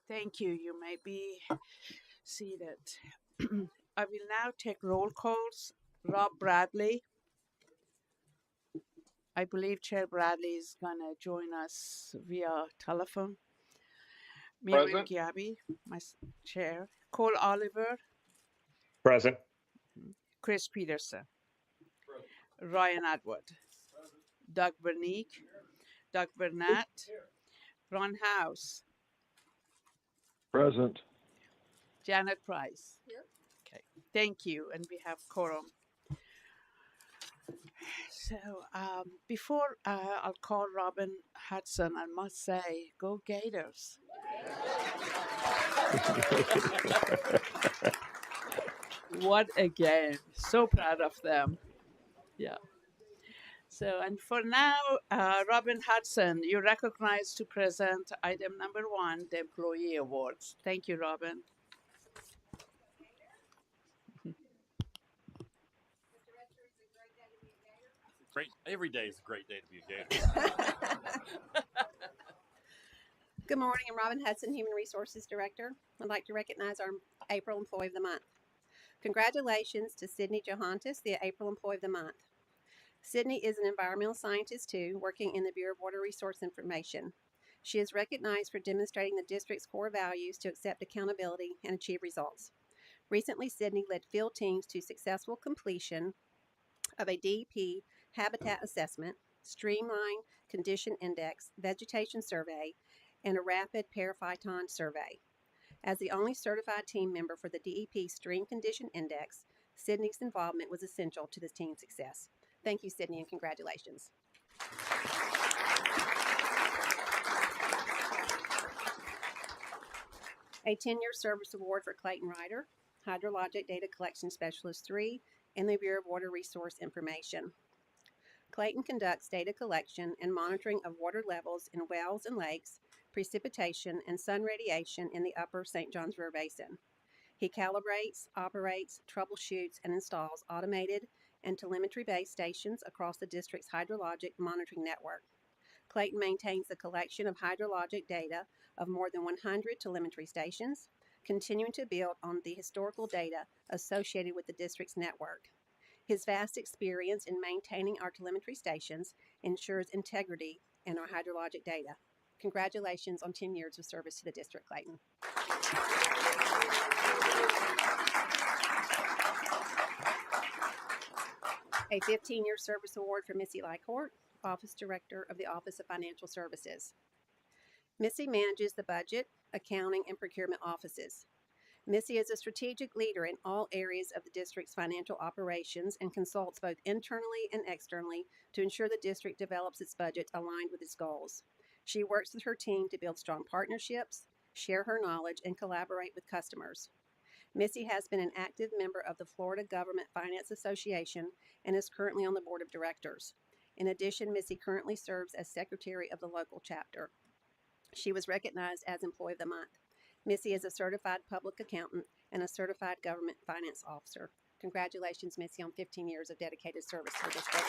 Thank you. You may be seated. I will now take roll calls. Rob Bradley. I believe Chair Bradley is going to join us via telephone. Miriam Present. Gyabi, my chair. Cole Oliver. Present. Chris Peterson. Ryan Atwood. Doug Bernique. Doug Burnett. Ron House. Present. Janet Price. Here. Okay. Thank you. And we have quorum. So before I'll call Robin Hudson, I must say, go Gators. What a game. So proud of them. Yeah. So, and for now, Robin Hudson, you're recognized to present item number 1, the employee awards. Thank you, Robin. Great. Every day is a great day to be a Gator. Good morning. I'm Robin Hudson, Human Resources Director. I'd like to recognize our April Employee of the Month. Congratulations to Sydney Johantis, the April Employee of the Month. Sydney is an environmental scientist too, working in the Bureau of Water Resource Information. She is recognized for demonstrating the district's core values to accept accountability and achieve results. Recently, Sydney led field teams to successful completion of a DEP habitat assessment, streamline condition index, vegetation survey, and a rapid periphyton survey. As the only certified team member for the DEP Stream Condition Index, Sydney's involvement was essential to the team's success. Thank you, Sydney, and congratulations. A 10-year service award for Clayton Ryder, Hydrologic Data Collection Specialist 3, in the Bureau of Water Resource Information. Clayton conducts data collection and monitoring of water levels in wells and lakes, precipitation, and sun radiation in the upper St. Johns River Basin. He calibrates, operates, troubleshoots, and installs automated and telemetry-based stations across the district's hydrologic monitoring network. Clayton maintains the collection of hydrologic data of more than 100 telemetry stations, continuing to build on the historical data associated with the district's network. His vast experience in maintaining our telemetry stations ensures integrity in our hydrologic data. Congratulations on 10 years of service to the district, Clayton. A 15-year service award for Missy Lycourt, Office Director of the Office of Financial Services. Missy manages the budget, accounting, and procurement offices. Missy is a strategic leader in all areas of the district's financial operations and consults both internally and externally to ensure the district develops its budget aligned with its goals. She works with her team to build strong partnerships, share her knowledge, and collaborate with customers. Missy has been an active member of the Florida Government Finance Association and is currently on the board of directors. In addition, Missy currently serves as secretary of the local chapter. She was recognized as Employee of the Month. Missy is a certified public accountant and a certified government finance officer. Congratulations, Missy, on 15 years of dedicated service to the district.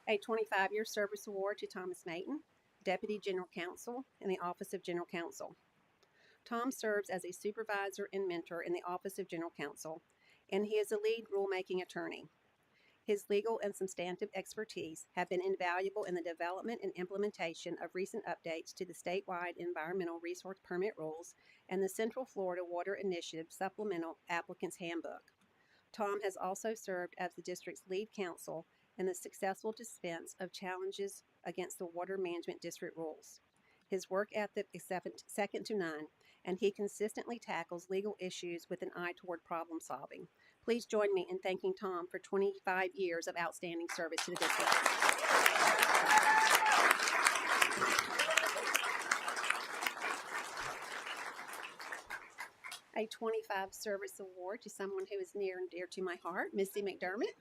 A 25-year service award to Thomas Mayton, Deputy General Counsel in the Office of General Counsel. Tom serves as a supervisor and mentor in the Office of General Counsel, and he is a lead rulemaking attorney. His legal and substantive expertise have been invaluable in the development and implementation of recent updates to the statewide Environmental Resource Permit Rules and the Central Florida Water Initiative Supplemental Applicant's Handbook. Tom has also served as the district's lead counsel in the successful defense of challenges against the Water Management District rules. His work ethic is second to none, and he consistently tackles legal issues with an eye toward problem solving. Please join me in thanking Tom for 25 years of outstanding service to the district. A 25 service award to someone who is near and dear to my heart, Missy McDermott,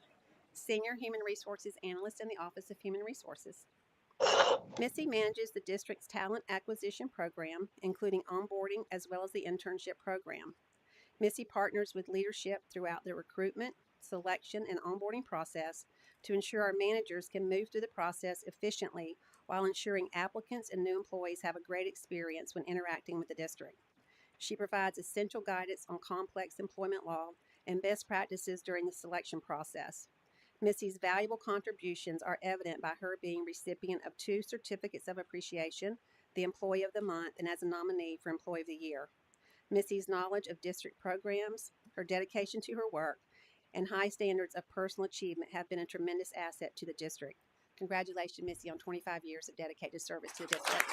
Senior Human Resources Analyst in the Office of Human Resources. Missy manages the district's talent acquisition program, including onboarding as well as the internship program. Missy partners with leadership throughout the recruitment, selection, and onboarding process to ensure our managers can move through the process efficiently while ensuring applicants and new employees have a great experience when interacting with the district. She provides essential guidance on complex employment law and best practices during the selection process. Missy's valuable contributions are evident by her being recipient of 2 certificates of appreciation, the Employee of the Month, and as a nominee for Employee of the Year. Missy's knowledge of district programs, her dedication to her work, and high standards of personal achievement have been a tremendous asset to the district. Congratulations, Missy, on 25 years of dedicated service to the district.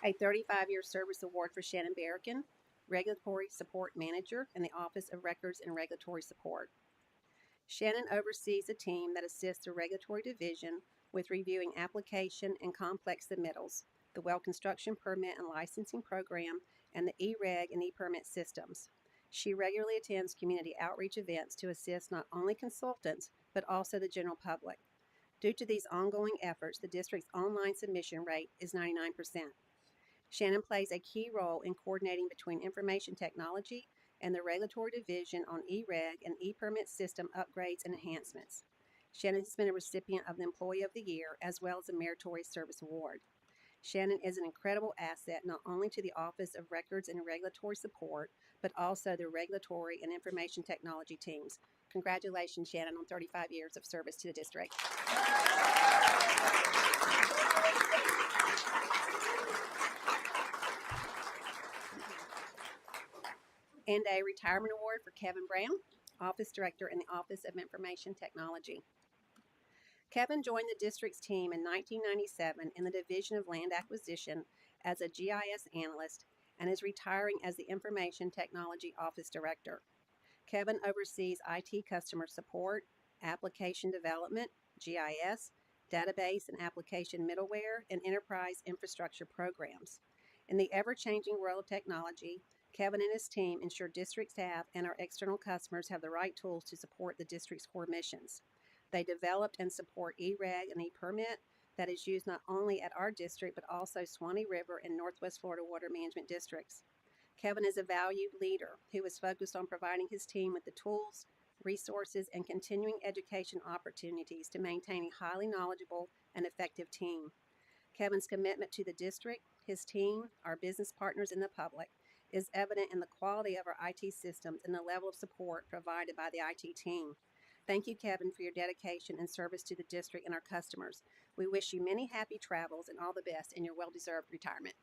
A 35-year service award for Shannon Barrican, Regulatory Support Manager in the Office of Records and Regulatory Support. Shannon oversees a team that assists the Regulatory Division with reviewing application and complex submittals, the Well Construction Permit and Licensing Program, and the E-Reg and E-Permit systems. She regularly attends community outreach events to assist not only consultants, but also the general public. Due to these ongoing efforts, the district's online submission rate is 99%. Shannon plays a key role in coordinating between information technology and the Regulatory Division on E-Reg and E-Permit system upgrades and enhancements. Shannon has been a recipient of the Employee of the Year as well as a Meritorious Service Award. Shannon is an incredible asset not only to the Office of Records and Regulatory Support, but also the regulatory and information technology teams. Congratulations, Shannon, on 35 years of service to the district. And a retirement award for Kevin Brown, Office Director in the Office of Information Technology. Kevin joined the district's team in 1997 in the Division of Land Acquisition as a GIS analyst and is retiring as the Information Technology Office Director. Kevin oversees IT customer support, application development, GIS, database and application middleware, and enterprise infrastructure programs. In the ever-changing world of technology, Kevin and his team ensure district staff and our external customers have the right tools to support the district's core missions. They developed and support E-Reg and E-Permit that is used not only at our district, but also Swanee River and Northwest Florida Water Management Districts. Kevin is a valued leader who is focused on providing his team with the tools, resources, and continuing education opportunities to maintain a highly knowledgeable and effective team. Kevin's commitment to the district, his team, our business partners, and the public is evident in the quality of our IT systems and the level of support provided by the IT team. Thank you, Kevin, for your dedication and service to the district and our customers. We wish you many happy travels and all the best in your well-deserved retirement.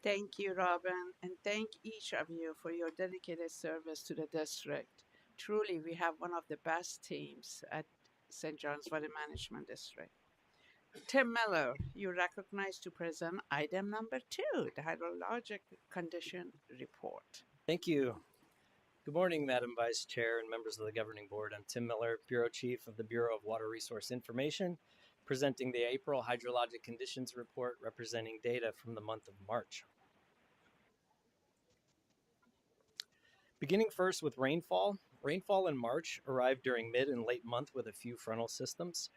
Thank you, Robin, and thank each of you for your dedicated service to the district. Truly, we have one of the best teams at St. John's Water Management District. Tim Miller, you're recognized to present item number 2, the hydrologic condition report. Thank you. Good morning, Madam Vice Chair and members of the Governing Board. I'm Tim Miller, Bureau Chief of the Bureau of Water Resource Information, presenting the April Hydrologic Conditions Report representing data from the month of March. Beginning first with rainfall. Rainfall in March arrived during mid and late month with a few frontal systems.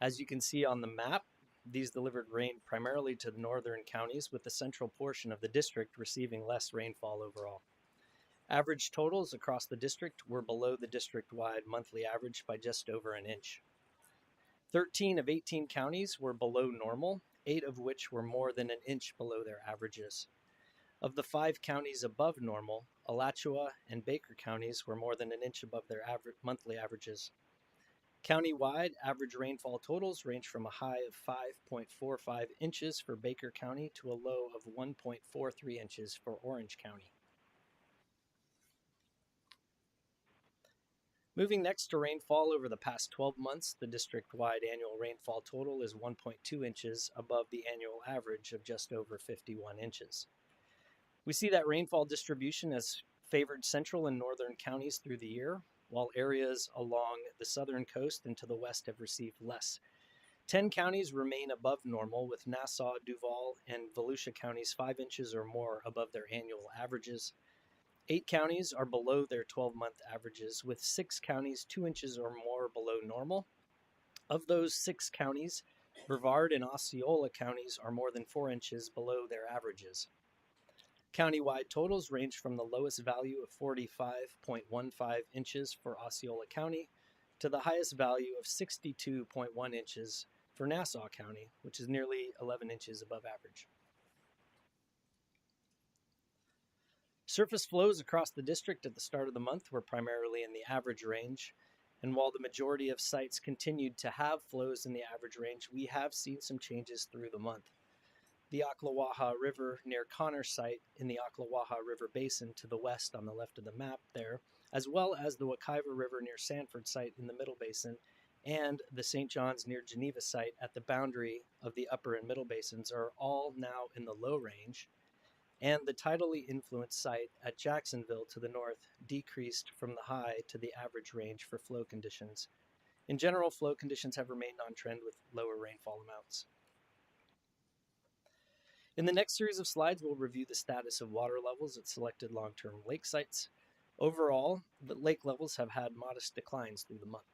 As you can see on the map, these delivered rain primarily to the northern counties, with the central portion of the district receiving less rainfall overall. Average totals across the district were below the district-wide monthly average by just over an inch. 13 of 18 counties were below normal, 8 of which were more than an inch below their averages. Of the 5 counties above normal, Alachua and Baker counties were more than an inch above their monthly averages. County-wide, average rainfall totals range from a high of 5.45 inches for Baker County to a low of 1.43 inches for Orange County. Moving next to rainfall over the past 12 months, the district-wide annual rainfall total is 1.2 inches above the annual average of just over 51 inches. We see that rainfall distribution has favored central and northern counties through the year, while areas along the southern coast and to the west have received less. 10 counties remain above normal, with Nassau, Duval, and Volusia counties 5 inches or more above their annual averages. 8 counties are below their 12-month averages, with 6 counties 2 inches or more below normal. Of those 6 counties, Brevard and Osceola counties are more than 4 inches below their averages. Countywide totals range from the lowest value of 45.15 inches for Osceola County to the highest value of 62.1 inches for Nassau County, which is nearly 11 inches above average. Surface flows across the district at the start of the month were primarily in the average range, and while the majority of sites continued to have flows in the average range, we have seen some changes through the month. The Ocklawaha River near Connor site in the Ocklawaha River Basin to the west on the left of the map there, as well as the Wekiva River near Sanford site in the middle basin, and the St. John's near Geneva site at the boundary of the upper and middle basins are all now in the low range, and the tidally influenced site at Jacksonville to the north decreased from the high to the average range for flow conditions. In general, flow conditions have remained on trend with lower rainfall amounts. In the next series of slides, we'll review the status of water levels at selected long-term lake sites. Overall, the lake levels have had modest declines through the month.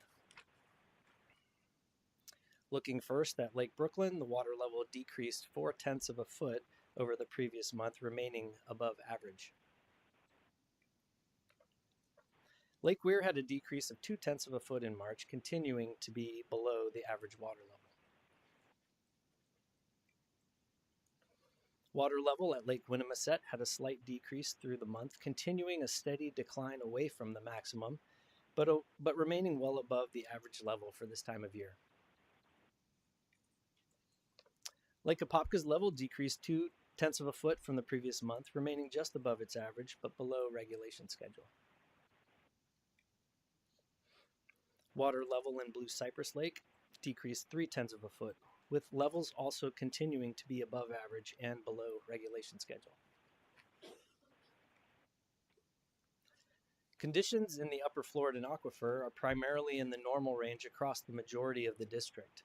Looking first at Lake Brooklyn, the water level decreased 0.4 of a foot over the previous month, remaining above average. Lake Weir had a decrease of 0.2 of a foot in March, continuing to be below the average water level. Water level at Lake Winnemaset had a slight decrease through the month, continuing a steady decline away from the maximum, but remaining well above the average level for this time of year. Lake Apopka's level decreased 0.2 of a foot from the previous month, remaining just above its average, but below regulation schedule. Water level in Blue Cypress Lake decreased 0.3 of a foot, with levels also continuing to be above average and below regulation schedule. Conditions in the upper Floridan aquifer are primarily in the normal range across the majority of the district.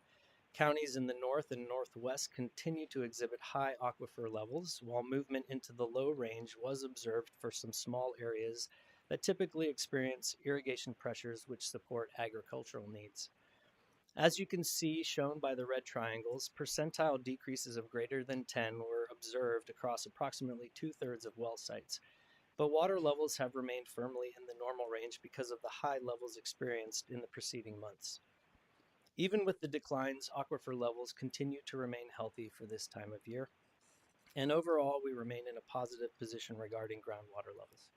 Counties in the north and northwest continue to exhibit high aquifer levels, while movement into the low range was observed for some small areas that typically experience irrigation pressures which support agricultural needs. As you can see shown by the red triangles, percentile decreases of greater than 10 were observed across approximately 2/3 of well sites, but water levels have remained firmly in the normal range because of the high levels experienced in the preceding months. Even with the declines, aquifer levels continue to remain healthy for this time of year, and overall we remain in a positive position regarding groundwater levels.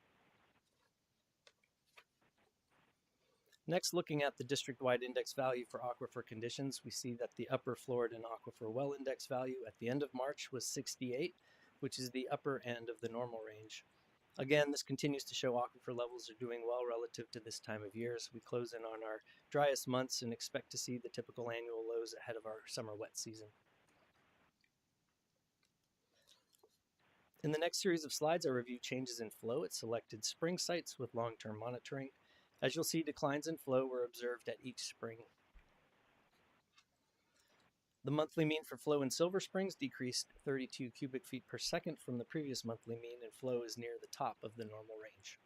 Next, looking at the district-wide index value for aquifer conditions, we see that the upper Floridan aquifer well index value at the end of March was 68, which is the upper end of the normal range. Again, this continues to show aquifer levels are doing well relative to this time of year as we close in on our driest months and expect to see the typical annual lows ahead of our summer wet season. In the next series of slides, I review changes in flow at selected spring sites with long-term monitoring. As you'll see, declines in flow were observed at each spring. The monthly mean for flow in Silver Springs decreased 32 cubic feet per second from the previous monthly mean, and flow is near the top of the normal range.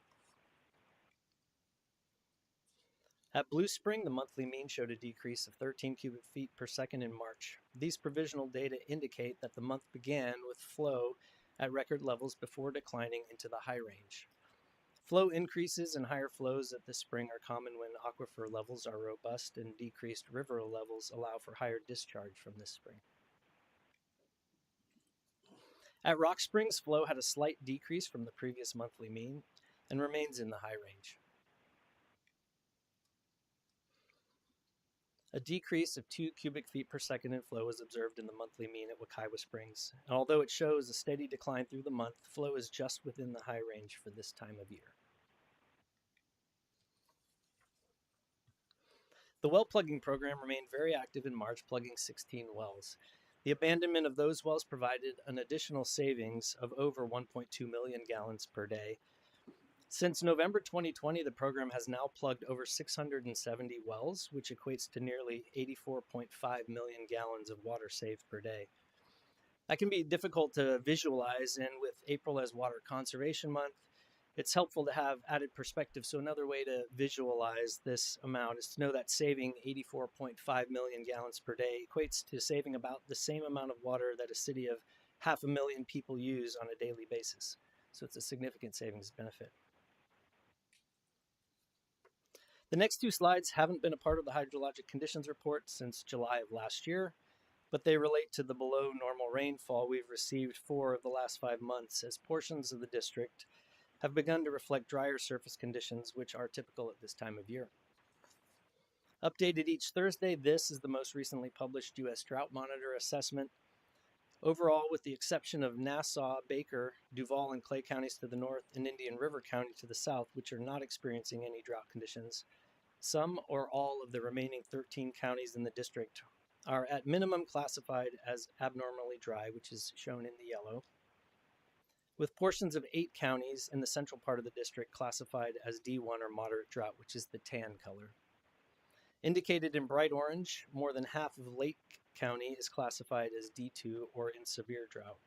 At Blue Spring, the monthly mean showed a decrease of 13 cubic feet per second in March. These provisional data indicate that the month began with flow at record levels before declining into the high range. Flow increases and higher flows at the spring are common when aquifer levels are robust, and decreased river levels allow for higher discharge from this spring. At Rock Springs, flow had a slight decrease from the previous monthly mean and remains in the high range. A decrease of 2 cubic feet per second in flow was observed in the monthly mean at Wekiva Springs. And although it shows a steady decline through the month, flow is just within the high range for this time of year. The well plugging program remained very active in March, plugging 16 wells. The abandonment of those wells provided an additional savings of over 1.2 million gallons per day. Since November 2020, the program has now plugged over 670 wells, which equates to nearly 84.5 million gallons of water saved per day. That can be difficult to visualize, and with April as Water Conservation Month, It's helpful to have added perspective. So another way to visualize this amount is to know that saving 84.5 million gallons per day equates to saving about the same amount of water that a city of 500,000 people use on a daily basis. So it's a significant savings benefit. The next two slides haven't been a part of the hydrologic conditions report since July of last year, but they relate to the below normal rainfall we've received 4 of the last 5 months, as portions of the district have begun to reflect drier surface conditions, which are typical at this time of year. Updated each Thursday, this is the most recently published U.S. Drought Monitor assessment. Overall, with the exception of Nassau, Baker, Duval, and Clay counties to the north, and Indian River County to the south, which are not experiencing any drought conditions, some or all of the remaining 13 counties in the district are at minimum classified as abnormally dry, which is shown in the yellow, with portions of 8 counties in the central part of the district classified as D1 or moderate drought, which is the tan color. Indicated in bright orange, more than half of Lake County is classified as D2 or in severe drought.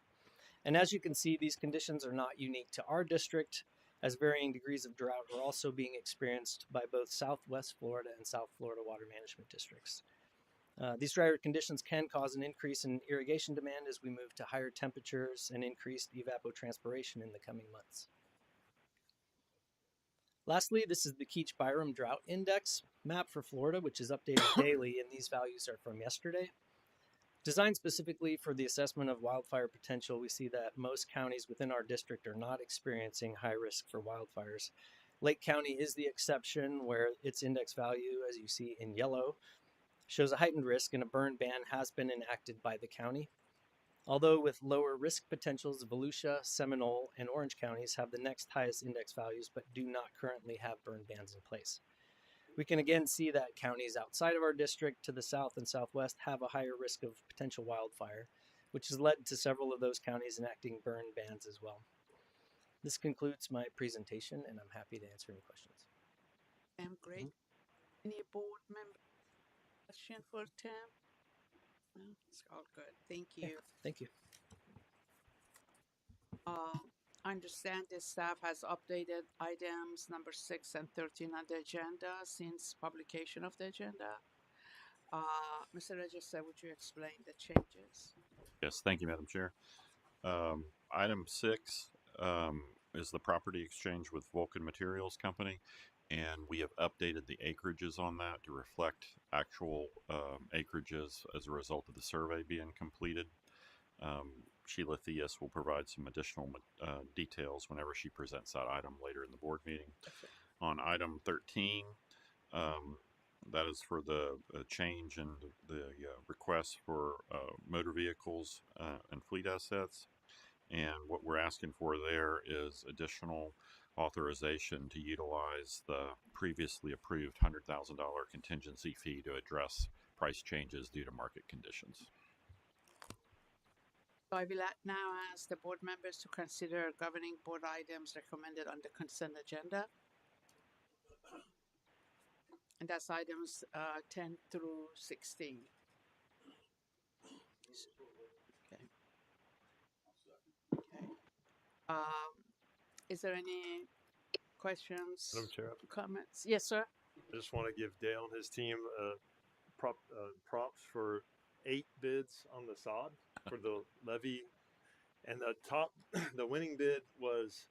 And as you can see, these conditions are not unique to our district, as varying degrees of drought are also being experienced by both Southwest Florida and South Florida water management districts. These drier conditions can cause an increase in irrigation demand as we move to higher temperatures and increased evapotranspiration in the coming months. Lastly, this is the Keach-Byram Drought Index map for Florida, which is updated daily, and these values are from yesterday. Designed specifically for the assessment of wildfire potential, we see that most counties within our district are not experiencing high risk for wildfires. Lake County is the exception, where its index value, as you see in yellow, shows a heightened risk, and a burn ban has been enacted by the county. Although with lower risk potentials, Volusia, Seminole, and Orange counties have the next highest index values, but do not currently have burn bans in place. We can again see that counties outside of our district to the south and southwest have a higher risk of potential wildfire, which has led to several of those counties enacting burn bans as well. This concludes my presentation, and I'm happy to answer any questions. Great. Any board member question for Tim? No, it's all good. Thank you. Yeah, thank you. I understand the staff has updated items number 6 and 13 on the agenda since publication of the agenda. Mr. Register, would you explain the changes? Yes, thank you, Madam Chair. Item 6 is the property exchange with Vulcan Materials Company, and we have updated the acreages on that to reflect actual acreages as a result of the survey being completed. Sheila Theus will provide some additional details whenever she presents that item later in the board meeting. Okay. On item 13, that is for the change in the request for motor vehicles and fleet assets. And what we're asking for there is additional authorization to utilize the previously approved $100,000 contingency fee to address price changes due to market conditions. So I will now ask the board members to consider governing board items recommended on the consent agenda. And that's items 10 through 16. Okay. Okay. Is there any questions, Madam Chair, comments? Yes, sir. I just want to give Dale and his team props for 8 bids on the sod for the levee, and the winning bid was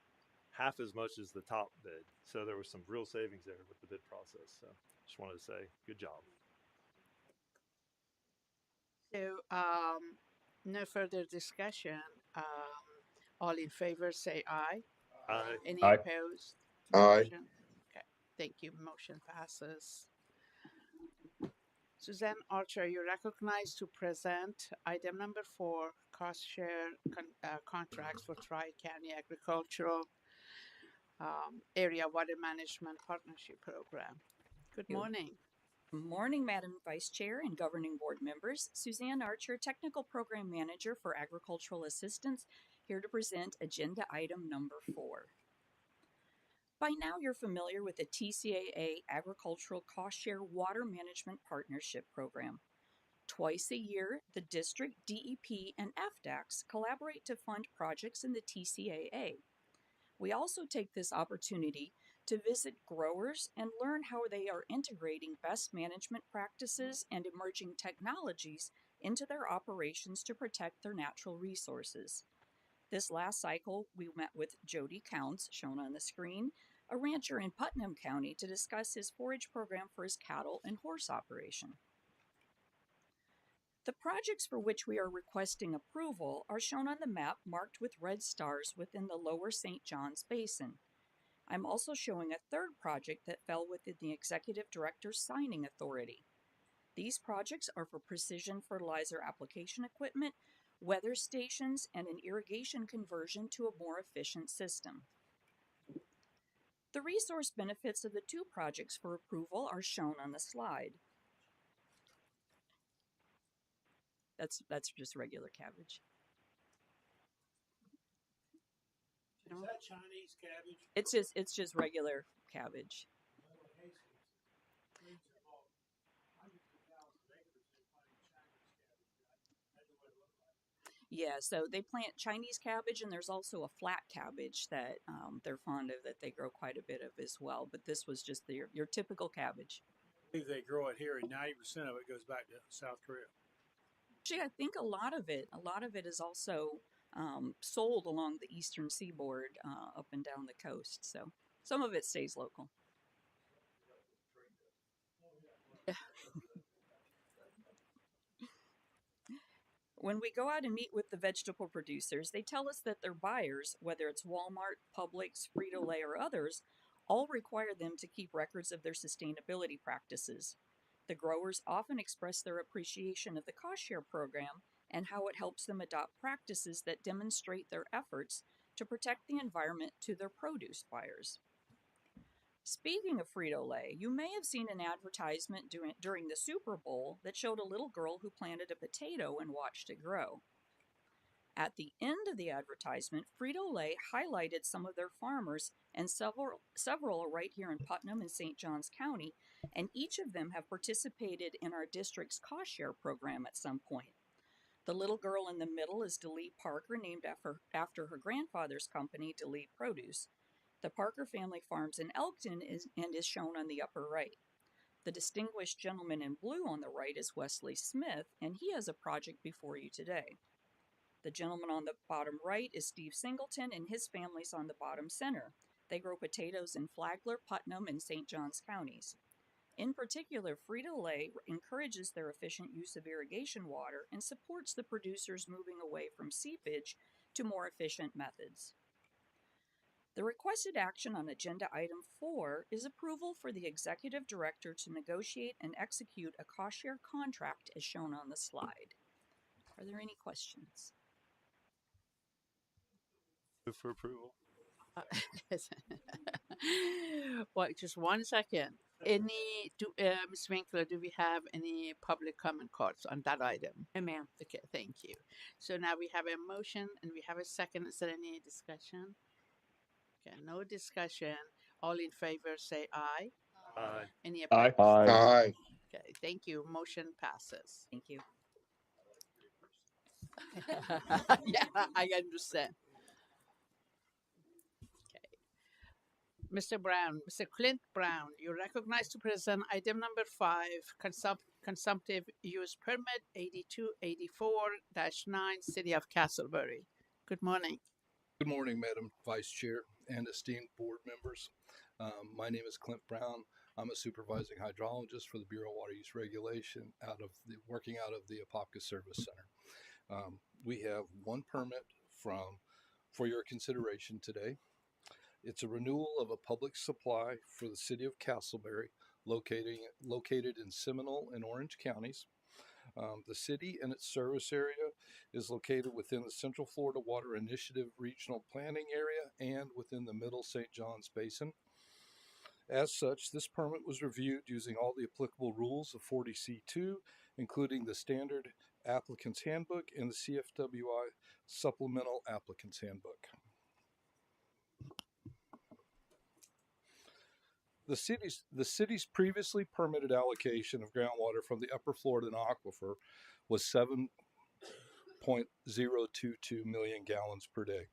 half as much as the top bid. So there was some real savings there with the bid process. So just wanted to say good job. So no further discussion. All in favor say aye. Aye. Any Aye. opposed? Aye. Motion. Okay, thank you. Motion passes. Suzanne Archer, you're recognized to present item number 4, cost share contracts for Tri-County Agricultural Area Water Management Partnership Program. Good morning. Good morning, Madam Vice Chair and governing board members. Suzanne Archer, Technical Program Manager for Agricultural Assistance, here to present agenda item number 4. By now, you're familiar with the TCAA Agricultural Cost Share Water Management Partnership Program. Twice a year, the district, DEP, and FDACS collaborate to fund projects in the TCAA. We also take this opportunity to visit growers and learn how they are integrating best management practices and emerging technologies into their operations to protect their natural resources. This last cycle, we met with Jody Counts, shown on the screen, a rancher in Putnam County, to discuss his forage program for his cattle and horse operation. The projects for which we are requesting approval are shown on the map marked with red stars within the lower St. Johns Basin. I'm also showing a third project that fell within the Executive Director's signing authority. These projects are for precision fertilizer application equipment, weather stations, and an irrigation conversion to a more efficient system. The resource benefits of the two projects for approval are shown on the slide. That's just regular cabbage. Is that Chinese cabbage? It's just regular cabbage. Yeah, so they plant Chinese cabbage, and there's also a flat cabbage that they're fond of that they grow quite a bit of as well. But this was just your typical cabbage. I believe they grow it here, and 90% of it goes back to South Korea. Actually, I think a lot of it is also sold along the eastern seaboard, up and down the coast. So some of it stays local. When we go out and meet with the vegetable producers, they tell us that their buyers, whether it's Walmart, Publix, Frito-Lay, or others, all require them to keep records of their sustainability practices. The growers often express their appreciation of the cost share program and how it helps them adopt practices that demonstrate their efforts to protect the environment to their produce buyers. Speaking of Frito-Lay, you may have seen an advertisement during the Super Bowl that showed a little girl who planted a potato and watched it grow. At the end of the advertisement, Frito-Lay highlighted some of their farmers, and several are right here in Putnam and St. Johns County, and each of them have participated in our district's cost share program at some point. The little girl in the middle is Delee Parker, named after her grandfather's company, Delee Produce. The Parker family farms in Elkton and is shown on the upper right. The distinguished gentleman in blue on the right is Wesley Smith, and he has a project before you today. The gentleman on the bottom right is Steve Singleton, and his family's on the bottom center. They grow potatoes in Flagler, Putnam, and St. Johns counties. In particular, Frito-Lay encourages their efficient use of irrigation water and supports the producers moving away from seepage to more efficient methods. The requested action on Agenda Item 4 is approval for the Executive Director to negotiate and execute a cost share contract as shown on the slide. Are there any questions? Move for approval. Well, just 1 second. Ms. Winkler, do we have any public comment cards on that item? No, ma'am. Okay, thank you. So now we have a motion and we have a second. Is there any discussion? Okay, no discussion. All in favor say aye. Aye. Any Aye. opposed? Aye. Okay, thank you. Motion passes. Thank you. Yeah, I understand. Okay. Mr. Brown, Mr. Clint Brown, you're recognized to present item number 5, consumptive use permit 8284-9, City of Castleberry. Good morning. Good morning, Madam Vice Chair and esteemed board members. My name is Clint Brown. I'm a supervising hydrologist for the Bureau of Water Use Regulation, working out of the Apopka Service Center. We have one permit for your consideration today. It's a renewal of a public supply for the City of Castleberry, located in Seminole and Orange counties. The city and its service area is located within the Central Florida Water Initiative Regional Planning Area and within the Middle St. Johns Basin. As such, this permit was reviewed using all the applicable rules of 40C2, including the Standard Applicant's Handbook and the CFWI Supplemental Applicant's Handbook. The city's previously permitted allocation of groundwater from the Upper Florida Aquifer was 7.022 million gallons per day.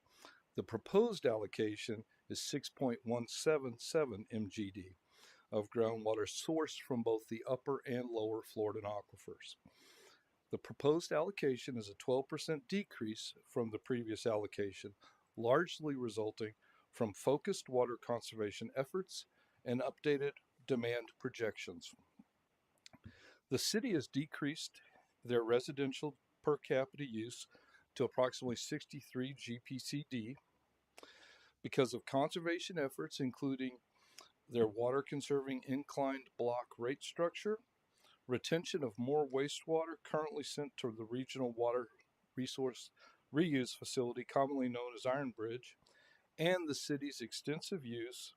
The proposed allocation is 6.177 mgd of groundwater sourced from both the upper and lower Floridan aquifers. The proposed allocation is a 12% decrease from the previous allocation, largely resulting from focused water conservation efforts and updated demand projections. The city has decreased their residential per capita use to approximately 63 GPCD because of conservation efforts, including their water conserving inclined block rate structure, retention of more wastewater currently sent to the regional water resource reuse facility, commonly known as Iron Bridge, and the city's extensive use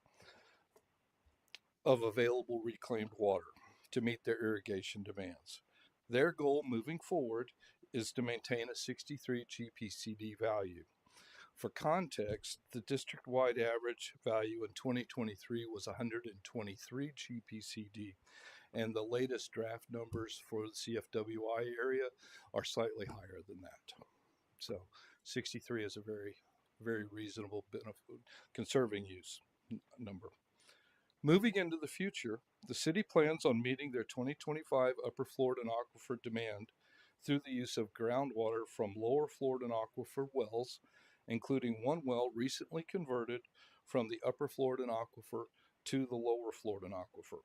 of available reclaimed water to meet their irrigation demands. Their goal moving forward is to maintain a 63 GPCD value. For context, the district-wide average value in 2023 was 123 GPCD, and the latest draft numbers for the CFWI area are slightly higher than that. So 63 is a very, very reasonable conserving use number. Moving into the future, the city plans on meeting their 2025 Upper Floridan aquifer demand through the use of groundwater from Lower Floridan aquifer wells, including one well recently converted from the Upper Floridan aquifer to the Lower Floridan aquifer.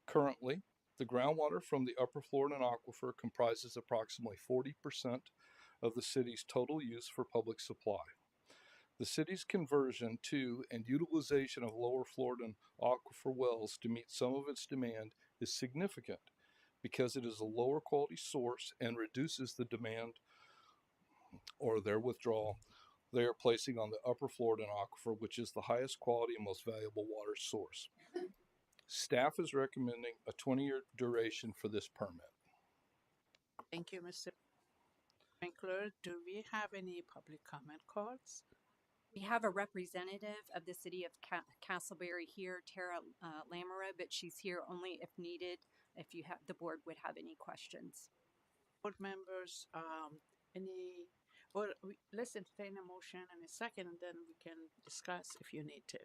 Currently, the groundwater from the Upper Floridan aquifer comprises approximately 40% of the city's total use for public supply. The city's conversion to and utilization of Lower Floridan aquifer wells to meet some of its demand is significant because it is a lower quality source and reduces the demand or their withdrawal they are placing on the Upper Floridan aquifer, which is the highest quality and most valuable water source. Staff is recommending a 20-year duration for this permit. Thank you, Mr. Winkler. Do we have any public comment cards? We have a representative of the city of Castleberry here, Tara Lamera, but she's here only if needed, if you have the board would have any questions. Board members, let's entertain a motion in a second, and then we can discuss if you need to.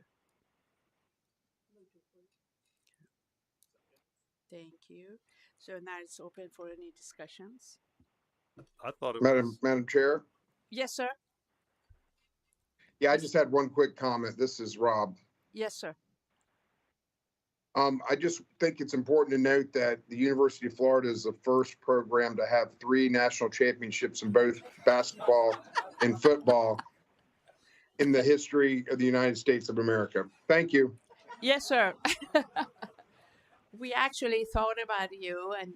Thank you. So now it's open for any discussions. I thought it Madam Chair. Yes, sir. Yeah, I just had one quick comment. This is Rob. Yes, sir. I just think it's important to note that the University of Florida is the first program to have 3 national championships in both basketball and football in the history of the United States of America. Thank you. Yes, sir. We actually thought about you, and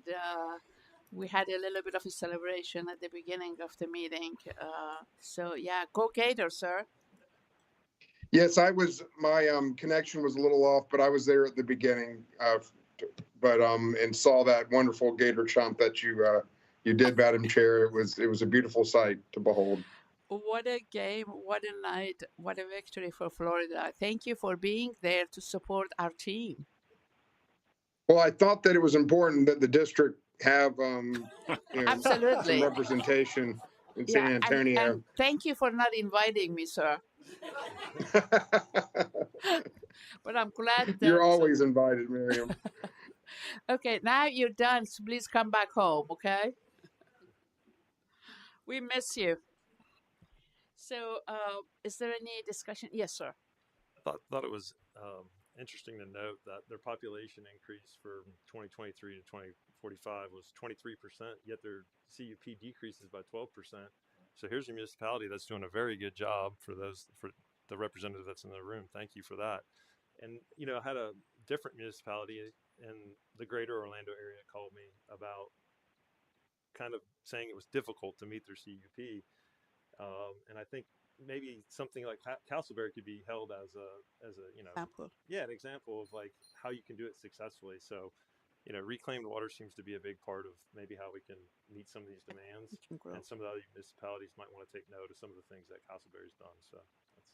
we had a little bit of a celebration at the beginning of the meeting. So yeah, go Gators, sir. Yes, my connection was a little off, but I was there at the beginning, and saw that wonderful Gator chomp that you did, Madam Chair. It was a beautiful sight to behold. What a game, what a night, what a victory for Florida. Thank you for being there to support our team. Well, I thought that it was important that the district have Absolutely some representation in San Antonio. And thank you for not inviting me, sir. But I'm glad that you're always invited, Miriam. Okay, now you're done, so please come back home, okay? We miss you. So, is there any discussion? Yes, sir. I thought it was interesting to note that their population increase from 2023 to 2045 was 23%, yet their CUP decreases by 12%. So here's a municipality that's doing a very good job for the representative that's in the room. Thank you for that. And, I had a different municipality in the greater Orlando area called me about kind of saying it was difficult to meet their CUP. And I think maybe something like Castleberry could be held as a example. Yeah, an example of like how you can do it successfully. So, reclaimed water seems to be a big part of maybe how we can meet some of these demands. And some of the other municipalities might want to take note of some of the things that Castleberry's done. So,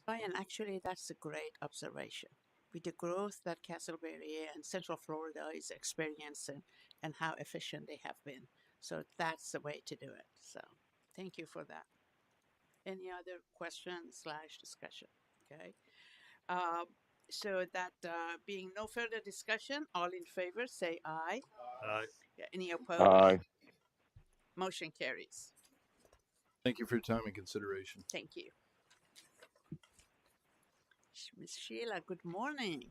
Ryan, actually, that's a great observation. With the growth that Castleberry and Central Florida is experiencing and how efficient they have been. So that's the way to do it. So thank you for that. Any other questions / discussion? Okay. So that being no further discussion, all in favor say aye. Yeah, any opposed? Aye. Motion carries. Thank you for your time and consideration. Thank you. Ms. Sheila, good morning.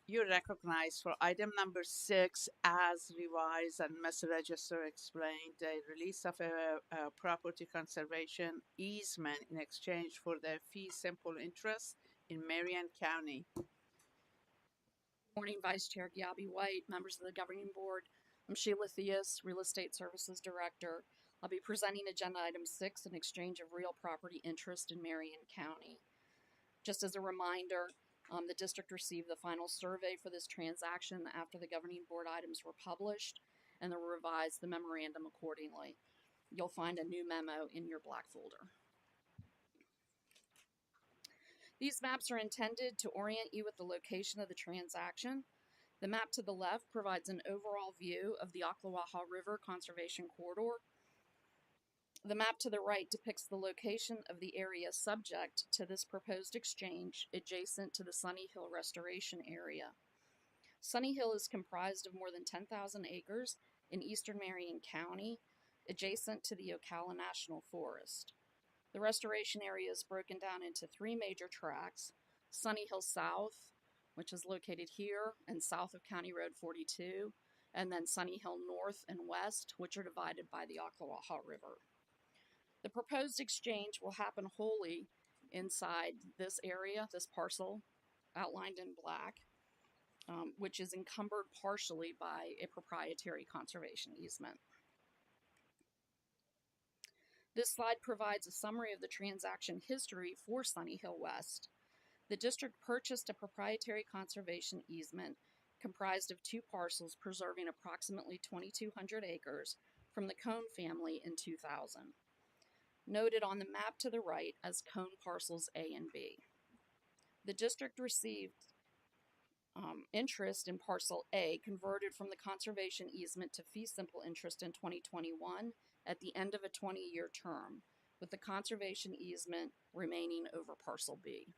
You're recognized for item number 6 as revised and Mr. Register explained the release of a property conservation easement in exchange for the fee simple interest in Marion County. Morning, Vice Chair Gabby White, members of the Governing Board. I'm Sheila Theus, Real Estate Services Director. I'll be presenting Agenda Item 6, an exchange of real property interest in Marion County. Just as a reminder, the district received the final survey for this transaction after the Governing Board items were published, and they revised the memorandum accordingly. You'll find a new memo in your black folder. These maps are intended to orient you with the location of the transaction. The map to the left provides an overall view of the Ocklawaha River Conservation Corridor. The map to the right depicts the location of the area subject to this proposed exchange adjacent to the Sunny Hill Restoration Area. Sunny Hill is comprised of more than 10,000 acres in eastern Marion County, adjacent to the Ocala National Forest. The restoration area is broken down into 3 major tracts: Sunny Hill South, which is located here and south of County Road 42, and then Sunny Hill North and West, which are divided by the Ocklawaha River. The proposed exchange will happen wholly inside this area, this parcel outlined in black, which is encumbered partially by a proprietary conservation easement. This slide provides a summary of the transaction history for Sunny Hill West. The district purchased a proprietary conservation easement comprised of 2 parcels preserving approximately 2,200 acres from the Cone family in 2000. Noted on the map to the right as Cone parcels A and B. The district received interest in parcel A converted from the conservation easement to fee simple interest in 2021 at the end of a 20-year term, with the conservation easement remaining over parcel B.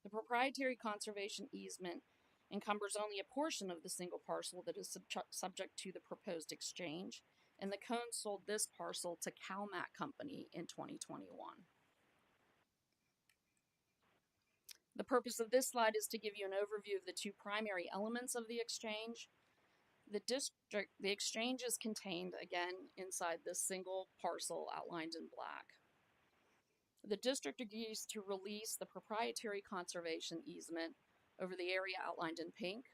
The proprietary conservation easement encumbers only a portion of the single parcel that is subject to the proposed exchange, and the Cone sold this parcel to CalMac Company in 2021. The purpose of this slide is to give you an overview of the 2 primary elements of the exchange. The exchange is contained, again, inside this single parcel outlined in black. The district agrees to release the proprietary conservation easement over the area outlined in pink,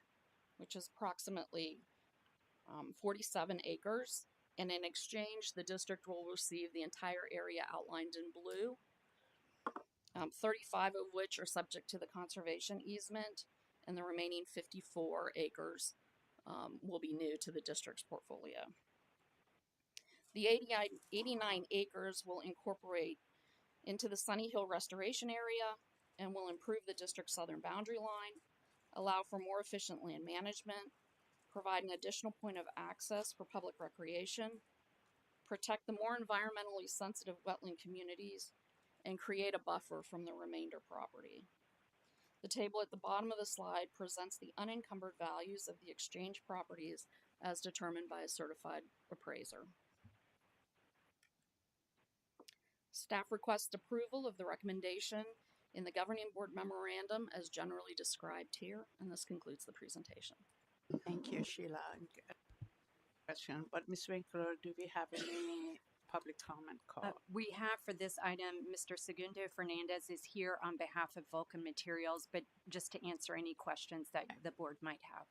which is approximately 47 acres, and in exchange, the district will receive the entire area outlined in blue, 35 of which are subject to the conservation easement, and the remaining 54 acres will be new to the district's portfolio. The 89 acres will incorporate into the Sunny Hill Restoration Area and will improve the district's southern boundary line, allow for more efficient land management, provide an additional point of access for public recreation, protect the more environmentally sensitive wetland communities, and create a buffer from the remainder property. The table at the bottom of the slide presents the unencumbered values of the exchange properties as determined by a certified appraiser. Staff requests approval of the recommendation in the Governing Board memorandum as generally described here, and this concludes the presentation. Thank you, Sheila. Question, but Ms. Winkler, do we have any public comment call? We have for this item, Mr. Segundo Fernandez is here on behalf of Vulcan Materials, but just to answer any questions that the board might have.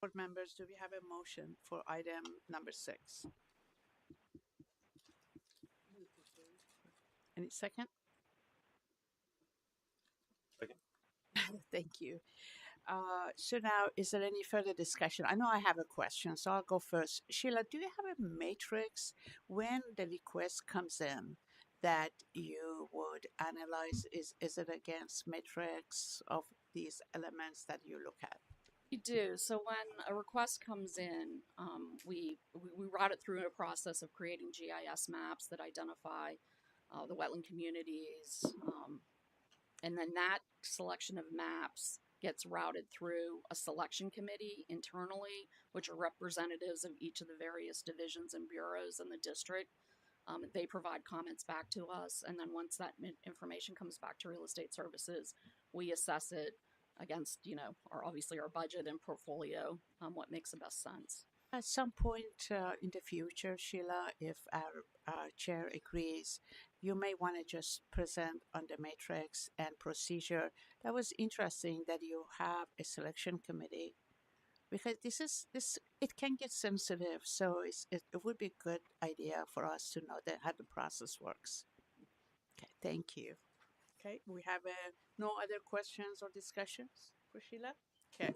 Board members, do we have a motion for item number 6? Any second? Second. Thank you. So now, is there any further discussion? I know I have a question, so I'll go first. Sheila, do you have a matrix when the request comes in that you would analyze? Is it against matrix of these elements that you look at? We do. So when a request comes in, we route it through a process of creating GIS maps that identify the wetland communities, and then that selection of maps gets routed through a selection committee internally, which are representatives of each of the various divisions and bureaus in the district. They provide comments back to us, and then once that information comes back to Real Estate Services, we assess it against, obviously our budget and portfolio, what makes the best sense. At some point in the future, Sheila, if our chair agrees, you may want to just present on the matrix and procedure. That was interesting that you have a selection committee, because this it can get sensitive. So it would be a good idea for us to know that how the process works. Okay, thank you. Okay, we have no other questions or discussions for Sheila. Okay,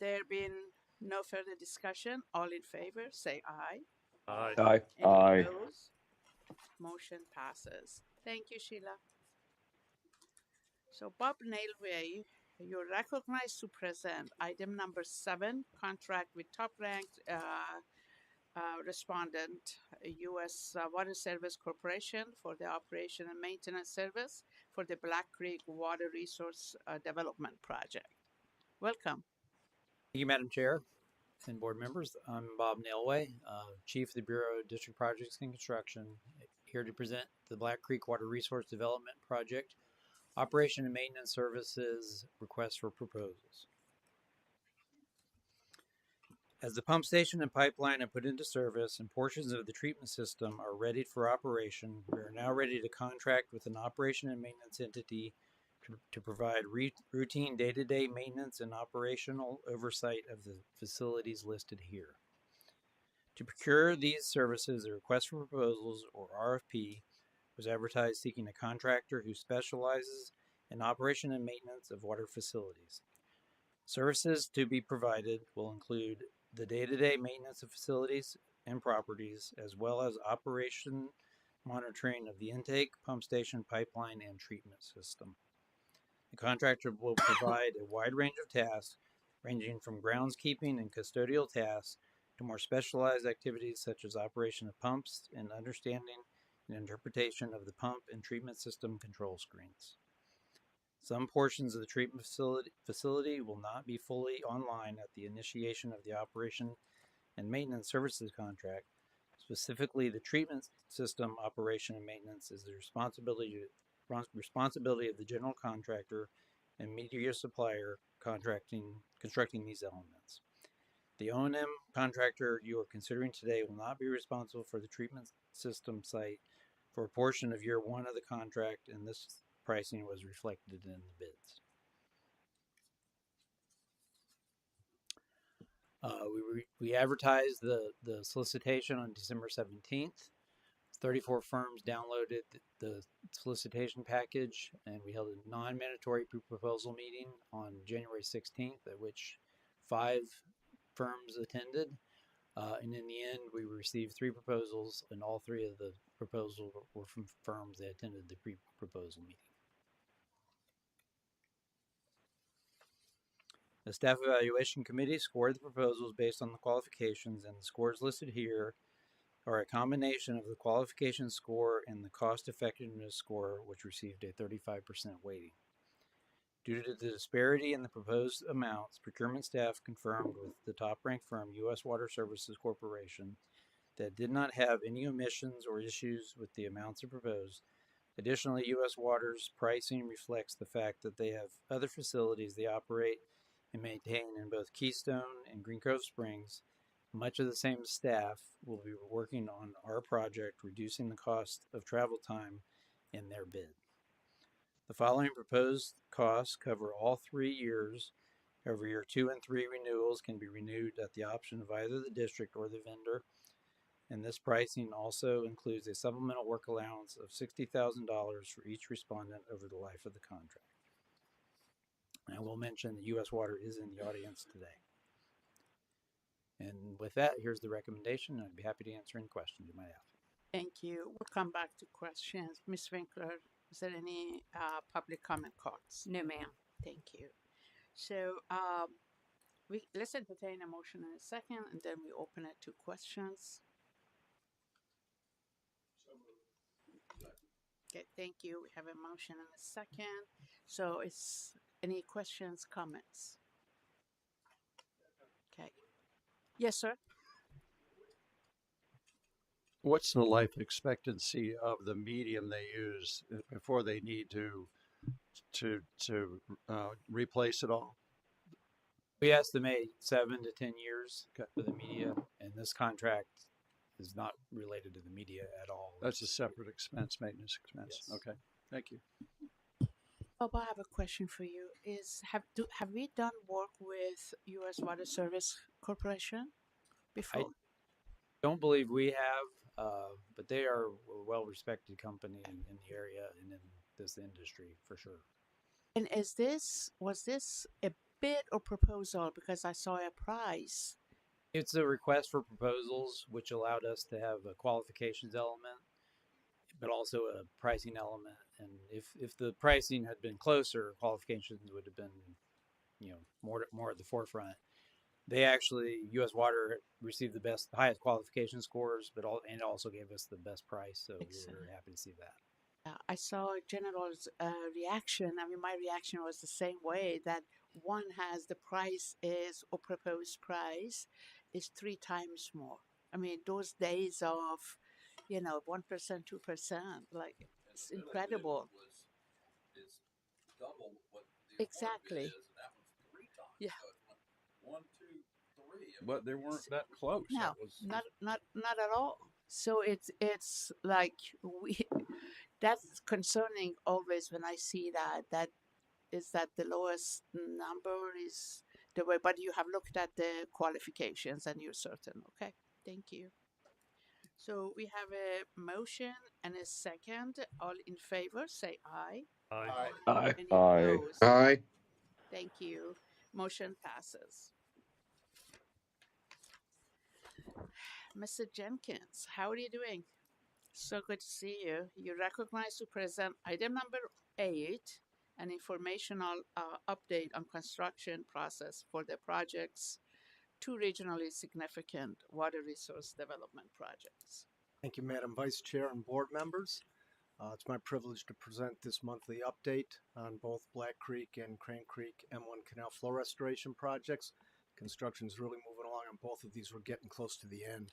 there being no further discussion, all in favor, say aye. Aye. Aye. Any Aye. opposed? Motion passes. Thank you, Sheila. So Bob Nailway, you're recognized to present item number 7, contract with top-ranked respondent, U.S. Water Service Corporation for the operation and maintenance service for the Black Creek Water Resource Development Project. Welcome. Thank you, Madam Chair and board members. I'm Bob Nailway, Chief of the Bureau of District Projects and Construction, here to present the Black Creek Water Resource Development Project Operation and Maintenance Services Request for Proposals. As the pump station and pipeline are put into service and portions of the treatment system are ready for operation, we are now ready to contract with an operation and maintenance entity to provide routine day-to-day maintenance and operational oversight of the facilities listed here. To procure these services, a request for proposals, or RFP, was advertised seeking a contractor who specializes in operation and maintenance of water facilities. Services to be provided will include the day-to-day maintenance of facilities and properties, as well as operation monitoring of the intake, pump station, pipeline, and treatment system. The contractor will provide a wide range of tasks, ranging from groundskeeping and custodial tasks to more specialized activities such as operation of pumps and understanding and interpretation of the pump and treatment system control screens. Some portions of the treatment facility will not be fully online at the initiation of the operation and maintenance services contract. Specifically, the treatment system operation and maintenance is the responsibility of the general contractor and media supplier constructing these elements. The O&M contractor you are considering today will not be responsible for the treatment system site for a portion of year 1 of the contract, and this pricing was reflected in the bids. We advertised the solicitation on December 17th. 34 firms downloaded the solicitation package, and we held a non-mandatory proposal meeting on January 16th, at which 5 firms attended. And in the end, we received 3 proposals, and all 3 of the proposals were from firms that attended the pre-proposal meeting. The staff evaluation committee scored the proposals based on the qualifications, and the scores listed here are a combination of the qualification score and the cost effectiveness score, which received a 35% weighting. Due to the disparity in the proposed amounts, procurement staff confirmed with the top-ranked firm, U.S. Water Services Corporation, that did not have any omissions or issues with the amounts proposed. Additionally, U.S. Water's pricing reflects the fact that they have other facilities they operate and maintain in both Keystone and Green Cove Springs. Much of the same staff will be working on our project, reducing the cost of travel time in their bid. The following proposed costs cover all 3 years. However, year 2 and 3 renewals can be renewed at the option of either the district or the vendor. And this pricing also includes a supplemental work allowance of $60,000 for each respondent over the life of the contract. And I will mention that U.S. Water is in the audience today. And with that, here's the recommendation. I'd be happy to answer any questions you might have. Thank you. We'll come back to questions. Ms. Winkler, is there any public comment cards? No, ma'am. Thank you. So let's entertain a motion in a second, and then we open it to questions. Okay, thank you. We have a motion and a second. So is any questions, comments? Okay. Yes, sir. What's the life expectancy of the medium they use before they need to replace it all? We estimate 7 to 10 years Okay. for the media, and this contract is not related to the media at all. That's a separate expense, maintenance expense. Yes. Okay, thank you. Bob, I have a question for you. Have we done work with U.S. Water Service Corporation before? Don't believe we have, but they are a well-respected company in the area and in this industry for sure. And was this a bid or proposal? Because I saw a price. It's a request for proposals, which allowed us to have a qualifications element, but also a pricing element. And if the pricing had been closer, qualifications would have been, more at the forefront. They actually, U.S. Water received the highest qualification scores, but also gave us the best price. So Excellent. we were very happy to see that. I saw General's reaction. I mean, my reaction was the same way, that one has the price is, or proposed price is 3 times more. I mean, those days of, 1%, 2%, like, it's incredible. Is double what the Exactly. is, and that one's 3 times. Yeah. So it went 1, 2, 3. But they weren't that close. No, not at all. So it's like that's concerning always when I see that is that the lowest number is the way, but you have looked at the qualifications and you're certain. Okay, thank you. So we have a motion and a second. All in favor, say aye. Aye. Aye. Any Aye. opposed? Aye. Thank you. Motion passes. Mr. Jenkins, how are you doing? So good to see you. You're recognized to present item number 8, an informational update on construction process for the project's 2 regionally significant water resource development projects. Thank you, Madam Vice Chair and board members. It's my privilege to present this monthly update on both Black Creek and Crane Creek M1 Canal Flow Restoration projects. Construction is really moving along on both of these. We're getting close to the end.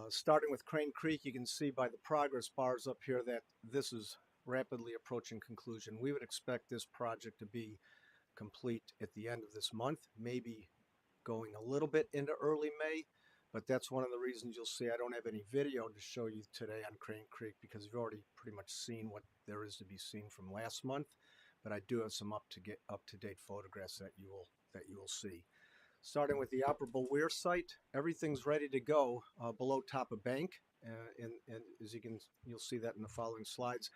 Starting with Crane Creek, you can see by the progress bars up here that this is rapidly approaching conclusion. We would expect this project to be complete at the end of this month, maybe going a little bit into early May, but that's one of the reasons you'll see I don't have any video to show you today on Crane Creek, because you've already pretty much seen what there is to be seen from last month, but I do have some up-to-date photographs that you will see. Starting with the operable weir site, everything's ready to go below top of bank, and as you'll see that in the following slides.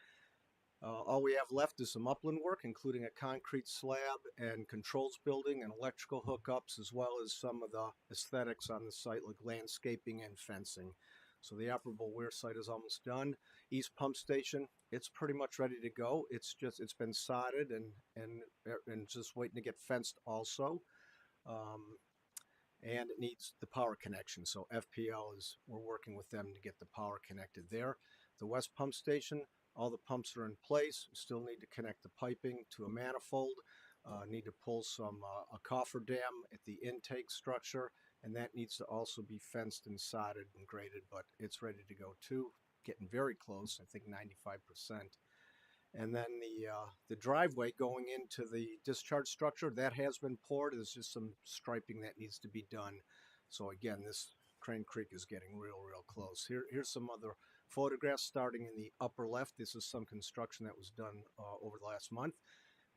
All we have left is some upland work, including a concrete slab and controls building and electrical hookups, as well as some of the aesthetics on the site, like landscaping and fencing. So the operable weir site is almost done. East pump station, it's pretty much ready to go. It's been sodded and just waiting to get fenced also. And it needs the power connection. So FPL we're working with them to get the power connected there. The west pump station, all the pumps are in place. Still need to connect the piping to a manifold. Need to pull a coffer dam at the intake structure, and that needs to also be fenced and sodded and graded, but it's ready to go too. Getting very close, I think 95%. And then the driveway going into the discharge structure, that has been poured. There's just some striping that needs to be done. So again, this Crane Creek is getting real close. Here's some other photographs starting in the upper left. This is some construction that was done over the last month.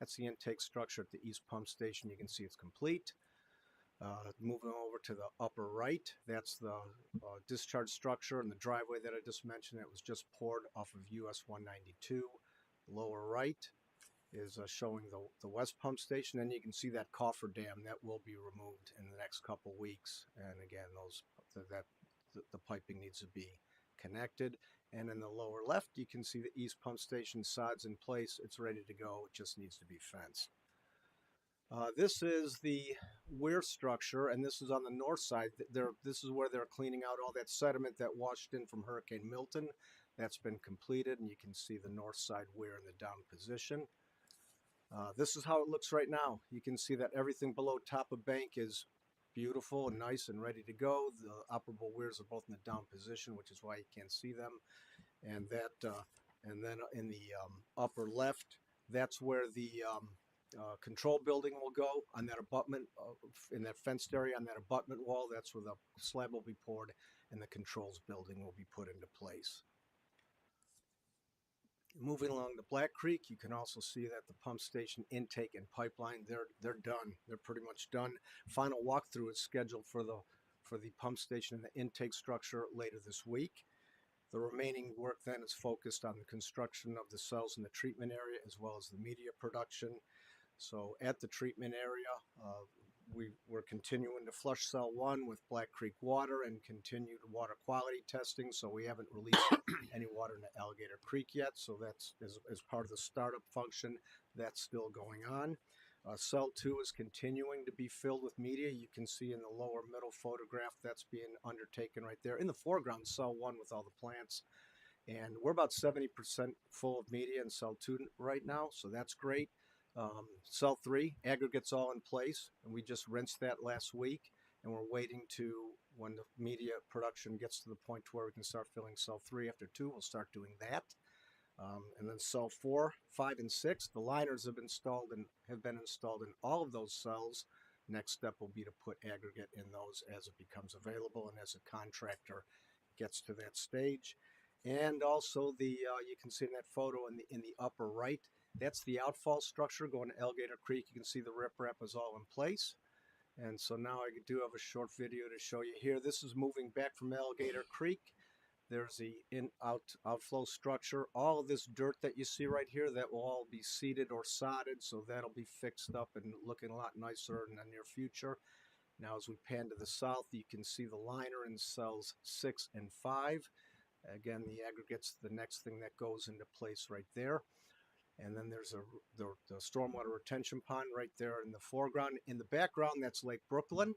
That's the intake structure at the east pump station. You can see it's complete. Moving over to the upper right, that's the discharge structure and the driveway that I just mentioned that was just poured off of US 192. Lower right is showing the west pump station, and you can see that coffer dam that will be removed in the next couple weeks. And again, the piping needs to be connected. And in the lower left, you can see the east pump station sods in place. It's ready to go. It just needs to be fenced. This is the weir structure, and this is on the north side. This is where they're cleaning out all that sediment that washed in from Hurricane Milton. That's been completed, and you can see the north side weir in the down position. This is how it looks right now. You can see that everything below top of bank is beautiful and nice and ready to go. The operable weirs are both in the down position, which is why you can't see them. And that, and then in the upper left, that's where the control building will go on that abutment, in that fenced area on that abutment wall. That's where the slab will be poured and the controls building will be put into place. Moving along the Black Creek, you can also see that the pump station intake and pipeline, they're done. They're pretty much done. Final walkthrough is scheduled for the pump station and the intake structure later this week. The remaining work then is focused on the construction of the cells in the treatment area as well as the media production. So at the treatment area, we're continuing to flush cell 1 with Black Creek water and continued water quality testing. So we haven't released any water into Alligator Creek yet. So that's as part of the startup function, that's still going on. Cell 2 is continuing to be filled with media. You can see in the lower middle photograph that's being undertaken right there. In the foreground, cell 1 with all the plants. And we're about 70% full of media in cell 2 right now, so that's great. Cell 3, aggregates all in place, and we just rinsed that last week, and we're waiting to, when the media production gets to the point where we can start filling cell 3 after 2, we'll start doing that. And then cell 4, 5, and 6, the liners have been installed in all of those cells. Next step will be to put aggregate in those as it becomes available and as a contractor gets to that stage. And also you can see in that photo in the upper right, that's the outfall structure going to Alligator Creek. You can see the riprap is all in place. And so now I do have a short video to show you here. This is moving back from Alligator Creek. There's the outflow structure. All of this dirt that you see right here, that will all be seeded or sodded, so that'll be fixed up and looking a lot nicer in the near future. Now as we pan to the south, you can see the liner in cells 6 and 5. Again, the aggregate's the next thing that goes into place right there. And then there's the stormwater retention pond right there in the foreground. In the background, that's Lake Brooklyn.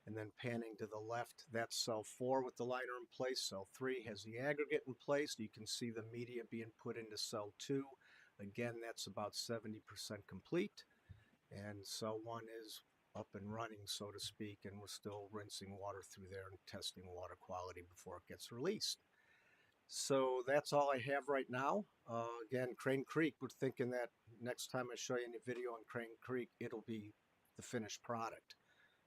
And then panning to the left, that's cell 4 with the liner in place. Cell 3 has the aggregate in place. You can see the media being put into cell 2. Again, that's about 70% complete. And cell 1 is up and running, so to speak, and we're still rinsing water through there and testing water quality before it gets released. So that's all I have right now. Again, Crane Creek, we're thinking that next time I show you any video on Crane Creek, it'll be the finished product.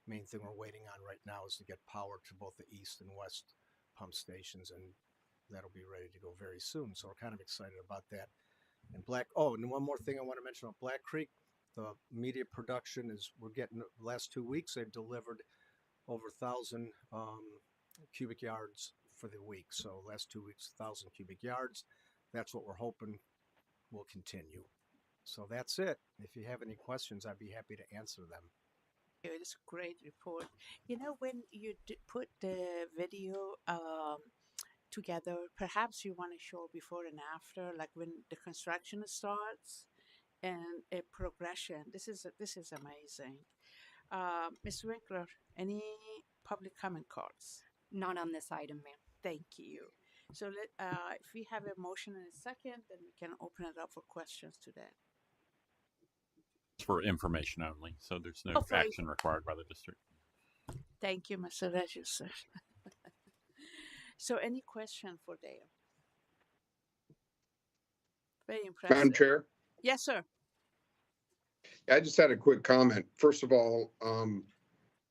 Main thing we're waiting on right now is to get power to both the east and west pump stations, and that'll be ready to go very soon. So we're kind of excited about that. And and one more thing I want to mention on Black Creek, the media production is, we're getting, the last 2 weeks, they've delivered over 1,000 cubic yards for the week. So last 2 weeks, 1,000 cubic yards. That's what we're hoping will continue. So that's it. If you have any questions, I'd be happy to answer them. It's a great report. You know, when you put the video together, perhaps you want to show before and after, like when the construction starts and a progression. This is amazing. Ms. Winkler, any public comment cards? Not on this item, ma'am. Thank you. So if we have a motion in a second, then we can open it up for questions today. For information only, so there's no action required by the district. Thank you, Mr. Register. So any question for Dale? Very impressive. Madam Chair? Yes, sir. I just had a quick comment. First of all,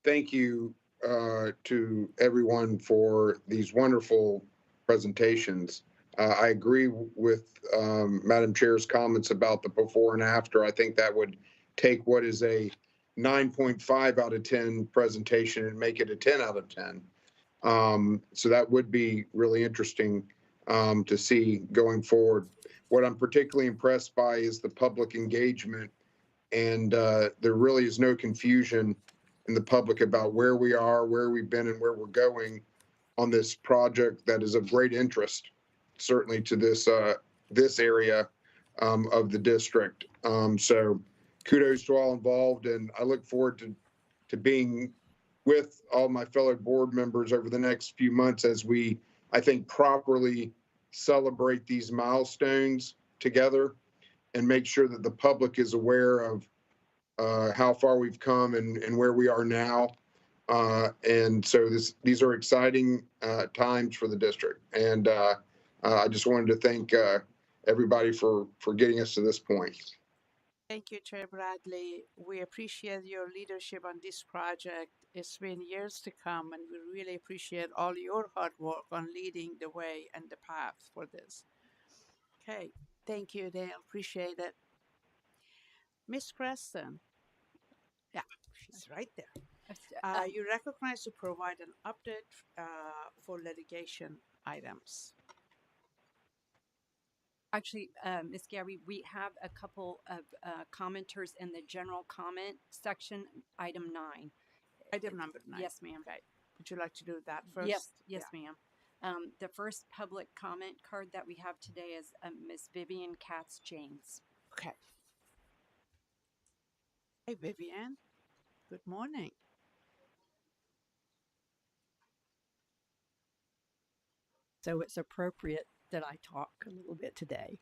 thank you to everyone for these wonderful presentations. I agree with Madam Chair's comments about the before and after. I think that would take what is a 9.5 out of 10 presentation and make it a 10 out of 10. So that would be really interesting to see going forward. What I'm particularly impressed by is the public engagement, and there really is no confusion in the public about where we are, where we've been, and where we're going on this project that is of great interest, certainly to this area of the district. So kudos to all involved, and I look forward to being with all my fellow board members over the next few months as we, I think, properly celebrate these milestones together and make sure that the public is aware of how far we've come and where we are now. And so these are exciting times for the district. And I just wanted to thank everybody for getting us to this point. Thank you, Chair Bradley. We appreciate your leadership on this project. It's been years to come, and we really appreciate all your hard work on leading the way and the path for this. Okay, thank you, Dale. Appreciate it. Miss Preston. Yeah, she's right there. You recognize to provide an update for litigation items. Actually, Ms. Gary, we have a couple of commenters in the general comment section, item 9. Item number 9. Yes, ma'am. Okay. Would you like to do that first? Yes, ma'am. The first public comment card that we have today is Ms. Vivian Katz James. Okay. Hey, Vivian. Good morning. So it's appropriate that I talk a little bit today.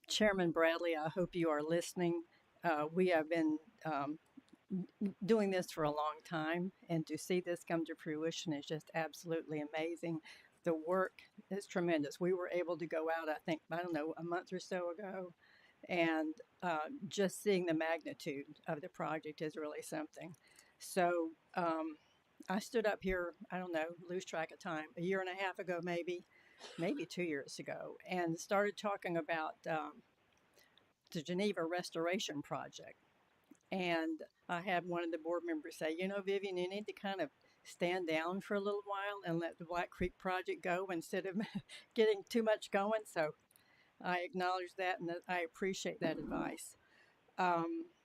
Chairman Bradley, I hope you are listening. We have been doing this for a long time, and to see this come to fruition is just absolutely amazing. The work is tremendous. We were able to go out, I don't know, a month or so ago, and just seeing the magnitude of the project is really something. So I stood up here, I don't know, lose track of time, a year and a half ago, maybe 2 years ago, and started talking about the Geneva Restoration Project. And I had one of the board members say, you know, Vivian, you need to kind of stand down for a little while and let the Black Creek Project go instead of getting too much going. So I acknowledge that, and I appreciate that advice.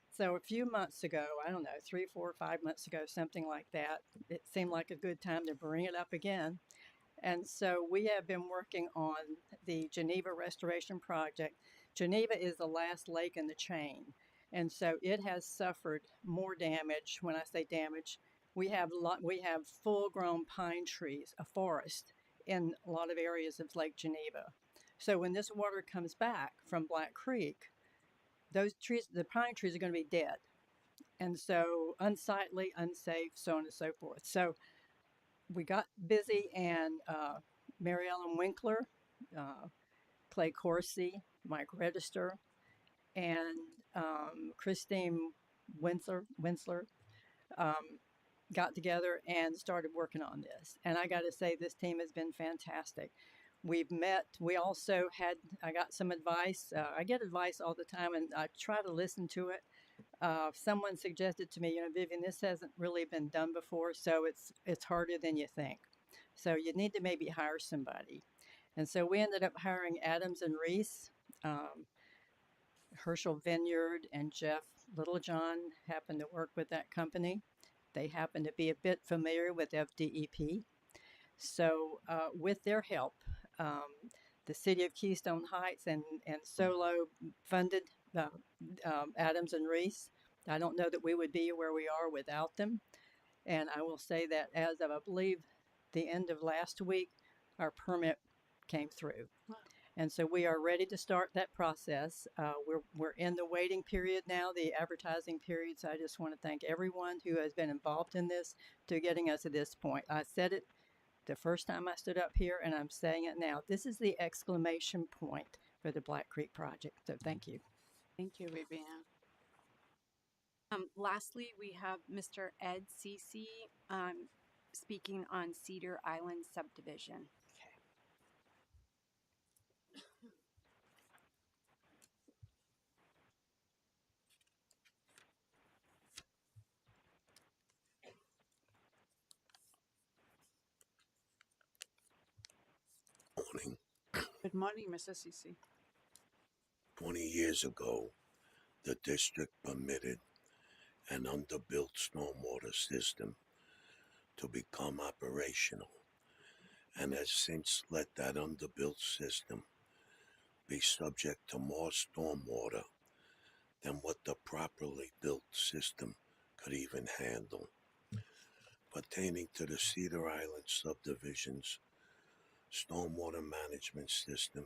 So a few months ago, I don't know, 3, 4, 5 months ago, something like that, it seemed like a good time to bring it up again. And so we have been working on the Geneva Restoration Project. Geneva is the last lake in the chain. And so it has suffered more damage. When I say damage, we have full-grown pine trees, a forest, in a lot of areas of Lake Geneva. So when this water comes back from Black Creek, those trees, the pine trees, are going to be dead. And so unsightly, unsafe, so on and so forth. So we got busy, and Mary Ellen Winkler, Clay Corsi, Mike Register, and Christine Winsler got together and started working on this. And I got to say, this team has been fantastic. We've met. We also I got some advice. I get advice all the time, and I try to listen to it. Someone suggested to me, you know, Vivian, this hasn't really been done before, so it's harder than you think. So you need to maybe hire somebody. And so we ended up hiring Adams and Reese. Herschel Vineyard and Jeff Littlejohn happened to work with that company. They happen to be a bit familiar with FDEP. So with their help, the City of Keystone Heights and Solo funded Adams and Reese. I don't know that we would be where we are without them. And I will say that as of, I believe, the end of last week, our permit came through. Wow. And so we are ready to start that process. We're in the waiting period now, the advertising period. So I just want to thank everyone who has been involved in this to getting us to this point. I said it the first time I stood up here, and I'm saying it now. This is the exclamation point for the Black Creek Project. So thank you. Thank you, Vivian. Lastly, we have Mr. Ed Cece speaking on Cedar Island subdivision. Morning. Good morning, Mr. Cece. 20 years ago, the district permitted an underbuilt stormwater system to become operational and has since let that underbuilt system be subject to more stormwater than what the properly built system could even handle. Pertaining to the Cedar Island subdivision's stormwater management system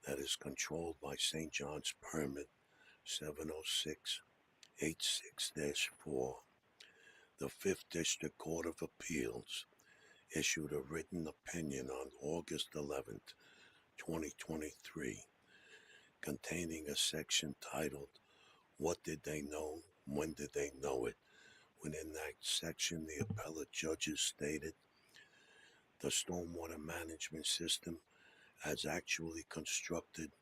that is controlled by St. John's Permit 70686-4, the 5th District Court of Appeals issued a written opinion on August 11th, 2023, containing a section titled, "What did they know? When did they know it?" Within that section, the appellate judges stated, the stormwater management system, as actually constructed,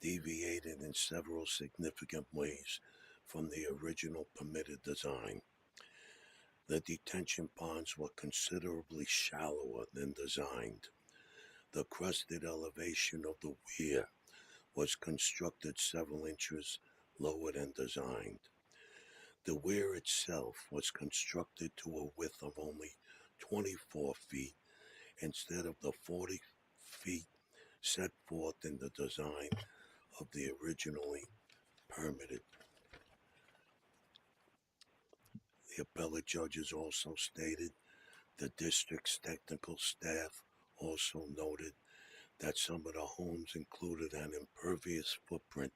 deviated in several significant ways from the original permitted design. The detention ponds were considerably shallower than designed. The crusted elevation of the weir was constructed several inches lower than designed. The weir itself was constructed to a width of only 24 feet instead of the 40 feet set forth in the design of the originally permitted. The appellate judges also stated the district's technical staff also noted that some of the homes included an impervious footprint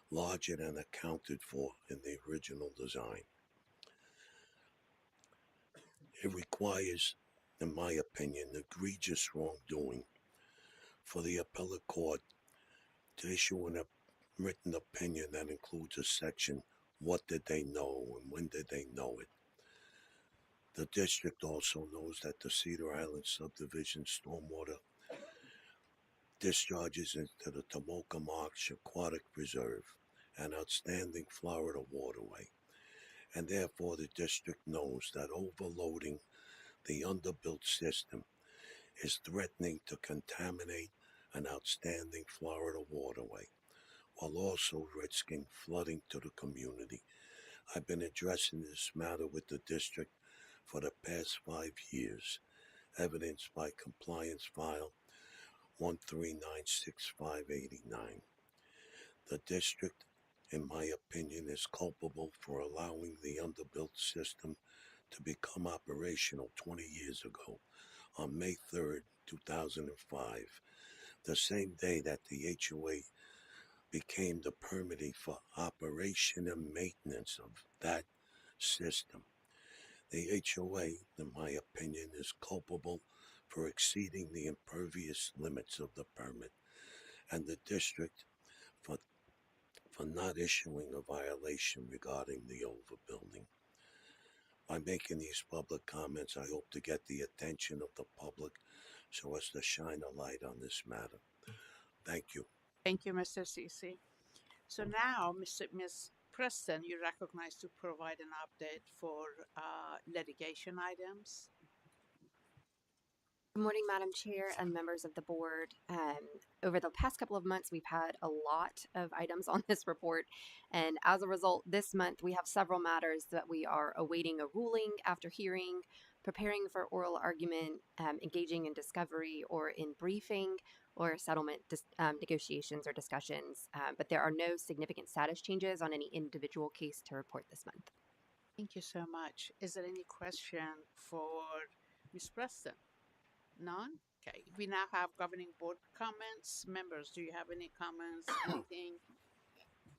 larger than accounted for in the original design. It requires, in my opinion, egregious wrongdoing for the appellate court to issue a written opinion that includes a section, what did they know and when did they know it. The district also knows that the Cedar Island subdivision stormwater discharges into the Tomoka Marsh Aquatic Reserve, an outstanding Florida waterway, and therefore the district knows that overloading the underbuilt system is threatening to contaminate an outstanding Florida waterway, while also risking flooding to the community. I've been addressing this matter with the district for the past 5 years, evidenced by compliance file 1396589. The district, in my opinion, is culpable for allowing the underbuilt system to become operational 20 years ago on May 3rd, 2005, the same day that the HOA became the permittee for operation and maintenance of that system. The HOA, in my opinion, is culpable for exceeding the impervious limits of the permit, and the district for not issuing a violation regarding the overbuilding. By making these public comments, I hope to get the attention of the public so as to shine a light on this matter. Thank you. Thank you, Mr. Cece. So now, Ms. Preston, you're recognized to provide an update for litigation items. Good morning, Madam Chair and members of the board. Over the past couple of months, we've had a lot of items on this report, and as a result, this month we have several matters that we are awaiting a ruling after hearing, preparing for oral argument, engaging in discovery or in briefing, or settlement negotiations or discussions, but there are no significant status changes on any individual case to report this month. Thank you so much. Is there any question for Ms. Preston? None? Okay. We now have governing board comments. Members, do you have any comments? Anything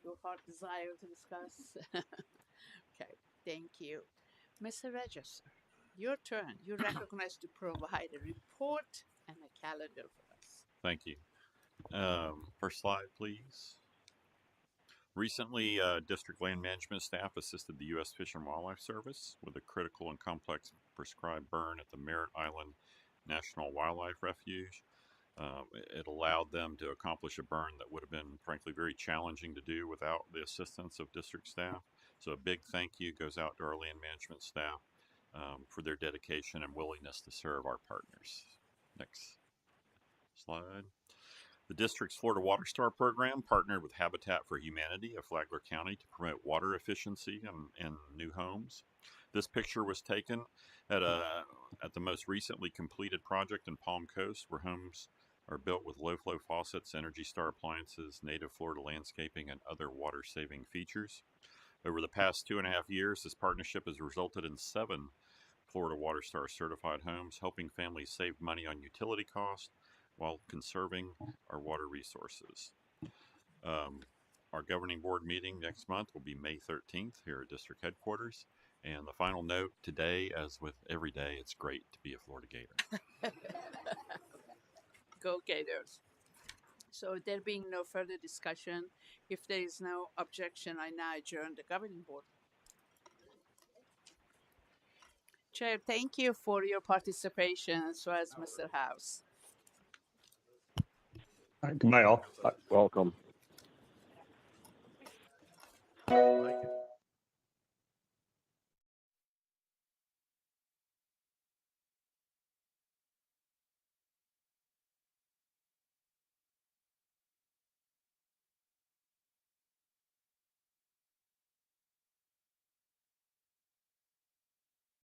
your heart desire to discuss? Okay. Thank you. Mr. Register, your turn. You're recognized to provide a report and a calendar for us. Thank you. First slide, please. Recently, district land management staff assisted the U.S. Fish and Wildlife Service with a critical and complex prescribed burn at the Merritt Island National Wildlife Refuge. It allowed them to accomplish a burn that would have been, frankly, very challenging to do without the assistance of district staff. So a big thank you goes out to our land management staff for their dedication and willingness to serve our partners. Next slide. The district's Florida Water Star program partnered with Habitat for Humanity of Flagler County to promote water efficiency in new homes. This picture was taken at the most recently completed project in Palm Coast, where homes are built with low-flow faucets, Energy Star appliances, native Florida landscaping, and other water-saving features. Over the past 2.5 years, this partnership has resulted in 7 Florida Water Star certified homes, helping families save money on utility costs while conserving our water resources. Our governing board meeting next month will be May 13th here at district headquarters. And the final note today, as with every day, it's great to be a Florida Gator. Go Gators. So there being no further discussion, if there is no objection, I now adjourn the governing board. Chair, thank you for your participation, as well as Mr. House. Good night, all. Welcome. Thank you.